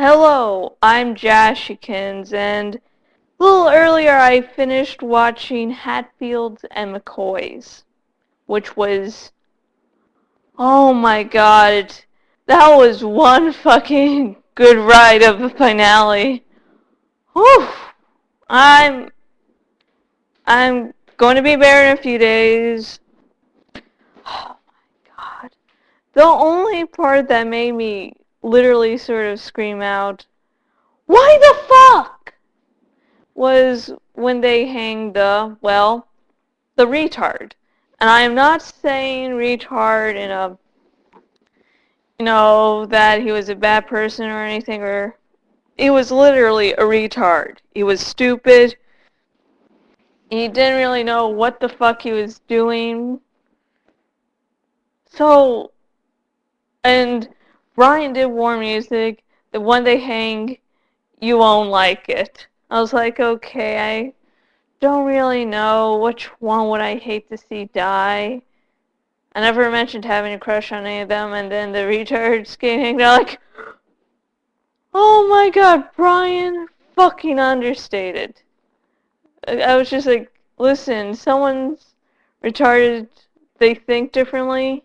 Hello, I'm Jashykins, and a little earlier I finished watching Hatfields and McCoys, which was, oh my god, that was one fucking good ride of a finale. Whew. I'm, I'm going to be there in a few days. Oh my god. The only part that made me literally sort of scream out, why the fuck? Was when they hanged the retard. And I am not saying retard in a, that he was a bad person or anything, or he was literally a retard. He was stupid. He didn't really know what the fuck he was doing. So, and Brian did warn me, he's like, that when they hang, you won't like it. I was like, okay, I don't really know which one would I hate to see die. I never mentioned having a crush on any of them, and then the retards came, they're like, oh my god, Brian fucking understated. I was just like, listen, someone's retarded, they think differently.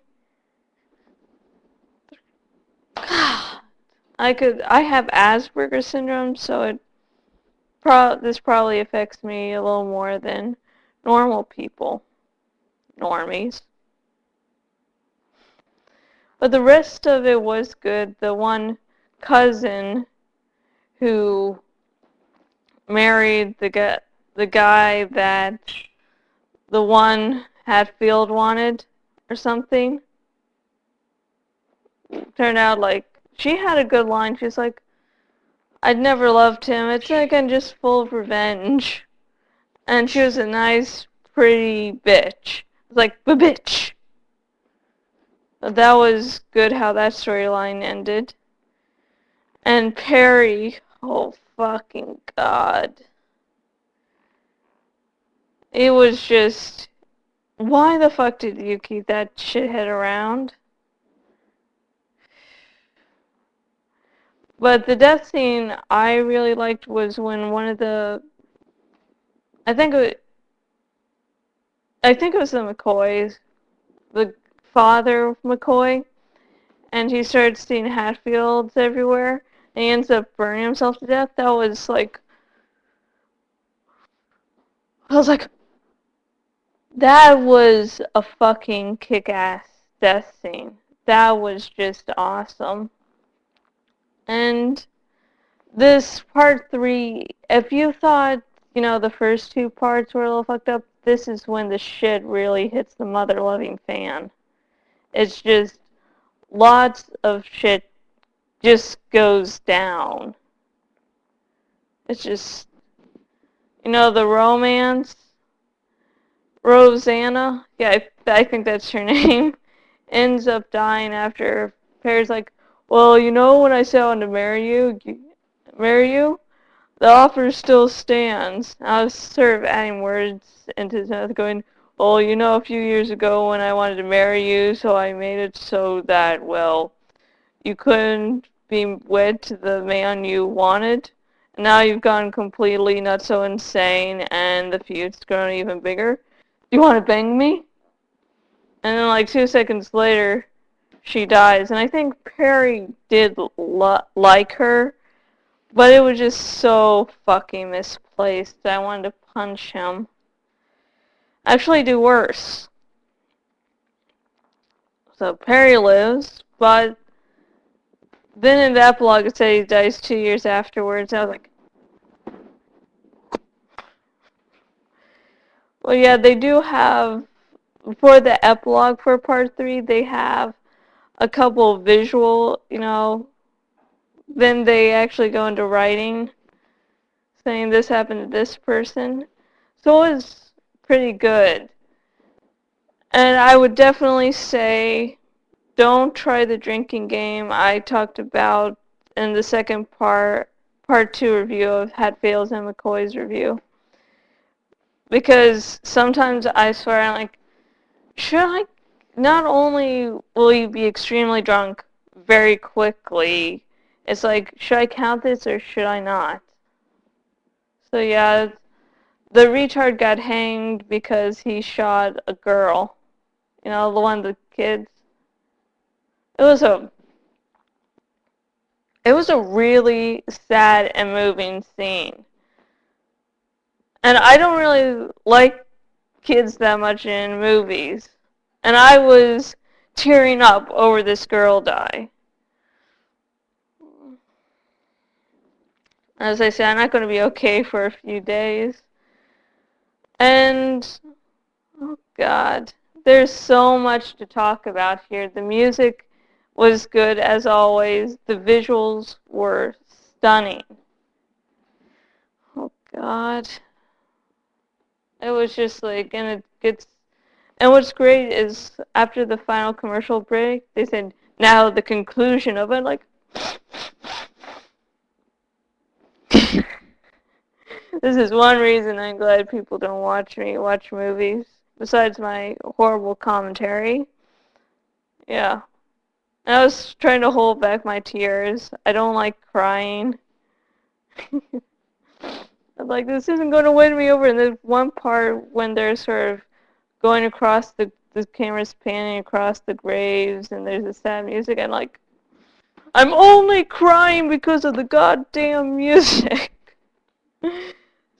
I have Asperger's syndrome, so this probably affects me a little more than normal people, normies. But the rest of it was good. The one cousin who married the guy that the one Hatfield wanted or something. Turned out like she had a good line. She's like, I'd never loved him. It's like I'm just full of revenge. And she was a nice, pretty bitch. It's like, bitch. That was good how that storyline ended. And Perry, oh fucking god. It was just, why the fuck did you keep that shithead around? But the death scene I really liked was when one of the, I think it was the McCoys, the father of McCoy, and he started seeing Hatfields everywhere, and he ends up burning himself to death. That was like, I was like, that was a fucking kick-ass death scene. That was just awesome. And this part 3, if you thought, the first 2 parts were a little fucked up, this is when the shit really hits the mother-loving fan. It's just, lots of shit just goes down. It's just, the romance, Rosanna, yeah, I think that's her name, ends up dying after Perry's like, well, when I said I wanted to marry you, the offer still stands. I was sort of adding words into his mouth, going, well, a few years ago when I wanted to marry you, so I made it so that, well, you couldn't be wed to the man you wanted. And now you've gone completely not so insane, and the feud's grown even bigger. Do you want to bang me? And then, like, 2 seconds later, she dies. And I think Perry did like her, but it was just so fucking misplaced that I wanted to punch him. Actually do worse. So Perry lives, but then in the epilogue it said he dies 2 years afterwards. I was like, well, yeah, they do have, for the epilogue for part 3, they have a couple visual, then they actually go into writing, saying this happened to this person. So it was pretty good. And I would definitely say, don't try the drinking game I talked about in the second part 2 review of Hatfields and McCoy's review. Because sometimes I swear I'm like, should I, not only will you be extremely drunk very quickly It's like, should I count this or should I not? So yeah, the retard got hanged because he shot a girl. You know, the one of the kids. It was a really sad and moving scene. And I don't really like kids that much in movies. And I was tearing up over this girl die. As I said, I'm not going to be okay for a few days. And, oh God, there's so much to talk about here. The music was good as always. The visuals were stunning. Oh God. It was just like, and it gets, and what's great is after the final commercial break, they said, now the conclusion of it, like, this is one reason I'm glad people don't watch me watch movies, besides my horrible commentary. Yeah. And I was trying to hold back my tears. I don't like crying. I'm like, this isn't going to win me over. And there's one part when they're sort of going across the camera's panning across the graves, and there's the sad music, and like, I'm only crying because of the goddamn music.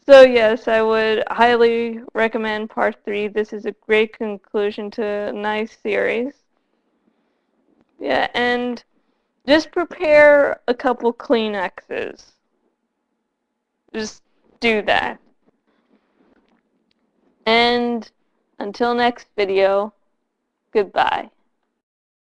So yes, I would highly recommend part 3. This is a great conclusion to a nice series. Yeah, and just prepare a couple Kleenexes. Just do that. And until next video, goodbye.